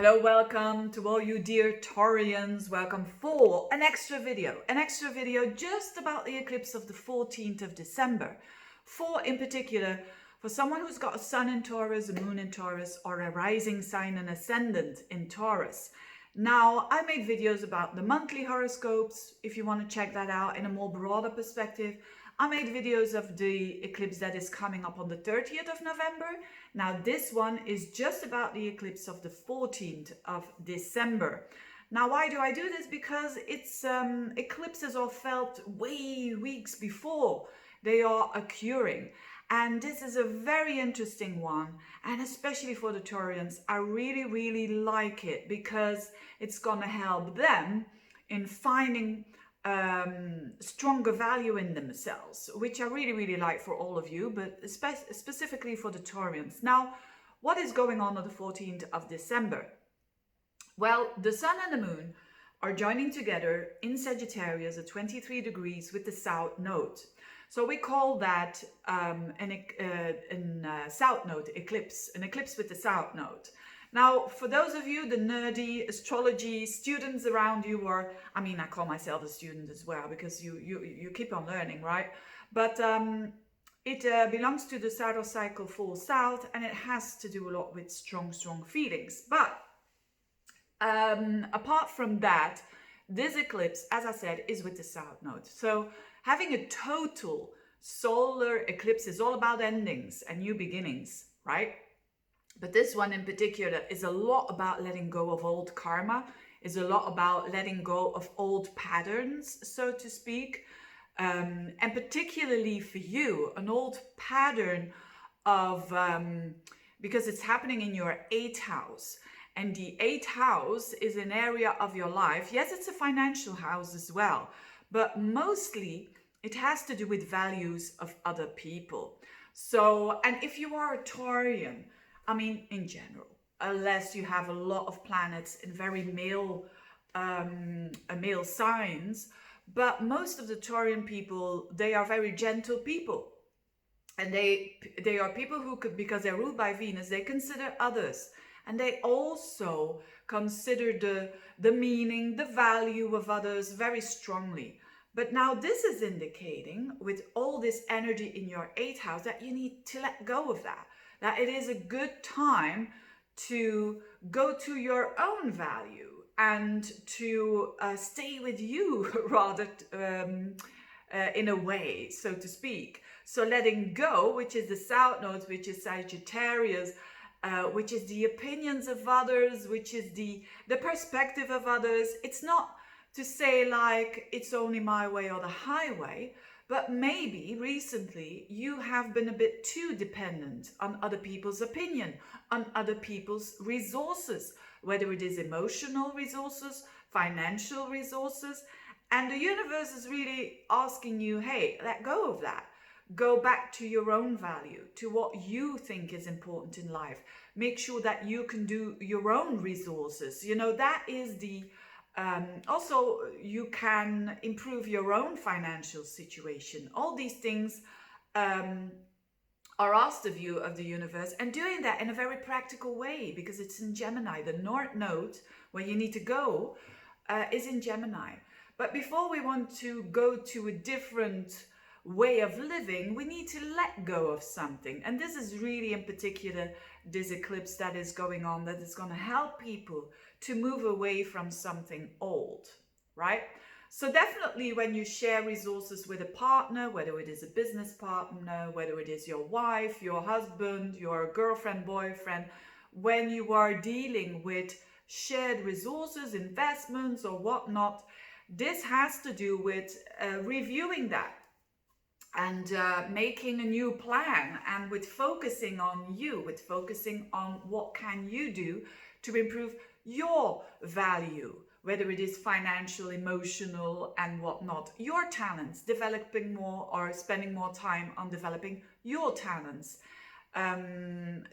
Hello, welcome to all you dear Taurians. Welcome for an extra video just about the eclipse of the 14th of December. In particular, for someone who's got a sun in Taurus, a moon in Taurus, or a rising sign and ascendant in Taurus. Now, I made videos about the monthly horoscopes, if you want to check that out in a more broader perspective. I made videos of the eclipse that is coming up on the 30th of November. Now this one is just about the eclipse of the 14th of December. Now why do I do this? Because it's eclipses are felt weeks before they are occurring. And this is a very interesting one, and especially for the Taurians, I really like it because it's gonna help them in finding stronger value in themselves, which I really like for all of you, but specifically for the Taurians. Now, what is going on the 14th of December? Well, the sun and the moon are joining together in Sagittarius at 23 degrees with the south node. So we call that south node eclipse, an eclipse with the south node. Now, for those of you, the nerdy astrology students around you, or I mean, I call myself a student as well because you keep on learning, right? But it belongs to the Saturn cycle full south, and it has to do a lot with strong feelings. But apart from that, this eclipse, as I said, is with the south node. So having a total solar eclipse is all about endings and new beginnings, right? But this one in particular is a lot about letting go of old karma, is a lot about letting go of old patterns, so to speak. And particularly for you, an old pattern of, because it's happening in your 8th house. And the 8th house is an area of your life. Yes, it's a financial house as well, but mostly it has to do with values of other people. So, and if you are a Taurian, I mean, in general, unless you have a lot of planets in very male signs, but most of the Taurian people, they are very gentle people. And they are people who could, because they're ruled by Venus, they consider others. And they also consider the meaning, the value of others very strongly. But now this is indicating, with all this energy in your 8th house, that you need to let go of that. That it is a good time to go to your own value and to stay with you rather in a way, so to speak. So letting go, which is the south node, which is Sagittarius, which is the opinions of others, which is the perspective of others. It's not to say like it's only my way or the highway, but maybe recently you have been a bit too dependent on other people's opinion, on other people's resources, whether it is emotional resources, financial resources. And the universe is really asking you, hey, let go of that. Go back to your own value, to what you think is important in life. Make sure that you can do your own resources. You know, that is the also, you can improve your own financial situation. All these things are asked of you, of the universe, and doing that in a very practical way, because it's in Gemini. The North Node, where you need to go, is in Gemini. But before we want to go to a different way of living, we need to let go of something. And this is really in particular this eclipse that is going on, that is going to help people to move away from something old, right? So definitely when you share resources with a partner, whether it is a business partner, whether it is your wife, your husband, your girlfriend, boyfriend, when you are dealing with shared resources, investments or whatnot, this has to do with reviewing that and making a new plan, and with focusing on you, with focusing on what can you do to improve your value, whether it is financial, emotional and whatnot, your talents, developing more or spending more time on developing your talents.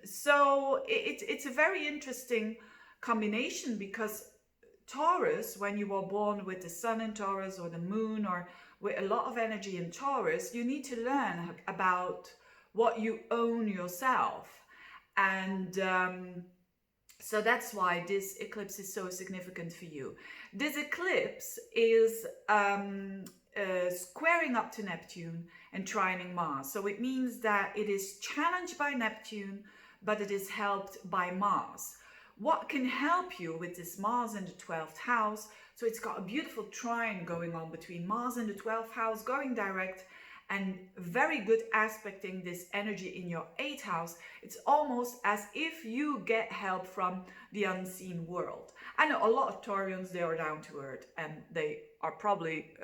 So it's a very interesting combination, because Taurus, when you are born with the sun in Taurus or the moon or with a lot of energy in Taurus, you need to learn about what you own yourself. And So that's why this eclipse is so significant for you. This eclipse is squaring up to Neptune and trining Mars. So it means that it is challenged by Neptune, but it is helped by Mars. What can help you with this Mars in the 12th house? So it's got a beautiful trine going on between Mars in the 12th house going direct and very good aspecting this energy in your 8th house. It's almost as if you get help from the unseen world. I know a lot of Taurians, they are down to earth and they are probably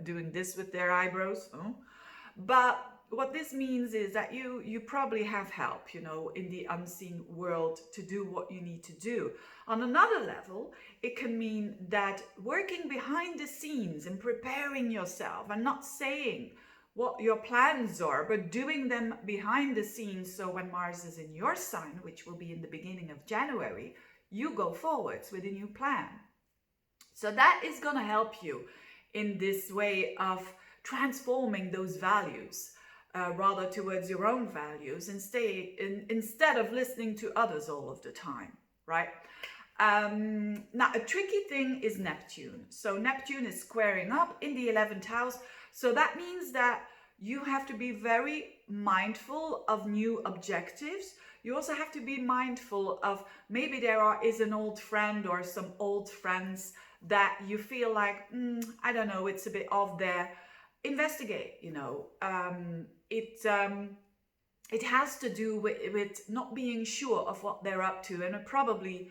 doing this with their eyebrows. But what this means is that you probably have help, you know, in the unseen world to do what you need to do. On another level, it can mean that working behind the scenes and preparing yourself and not saying what your plans are, but doing them behind the scenes. So when Mars is in your sign, which will be in the beginning of January, you go forwards with a new plan. So that is going to help you in this way of transforming those values rather towards your own values and instead of listening to others all of the time, right? Now, a tricky thing is Neptune. So Neptune is squaring up in the 11th house. So that means that you have to be very mindful of new objectives. You also have to be mindful of maybe there is an old friend or some old friends that you feel like, I don't know, it's a bit off there. Investigate, you know. It has to do with not being sure of what they're up to, and probably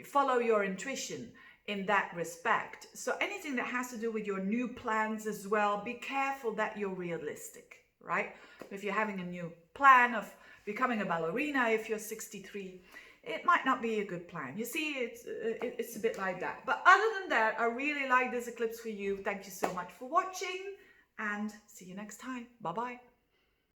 follow your intuition in that respect. So anything that has to do with your new plans as well, be careful that you're realistic, right? If you're having a new plan of becoming a ballerina, if you're 63, it might not be a good plan. You see, it's a bit like that. But other than that, I really like this eclipse for you. Thank you so much for watching and see you next time. Bye-bye.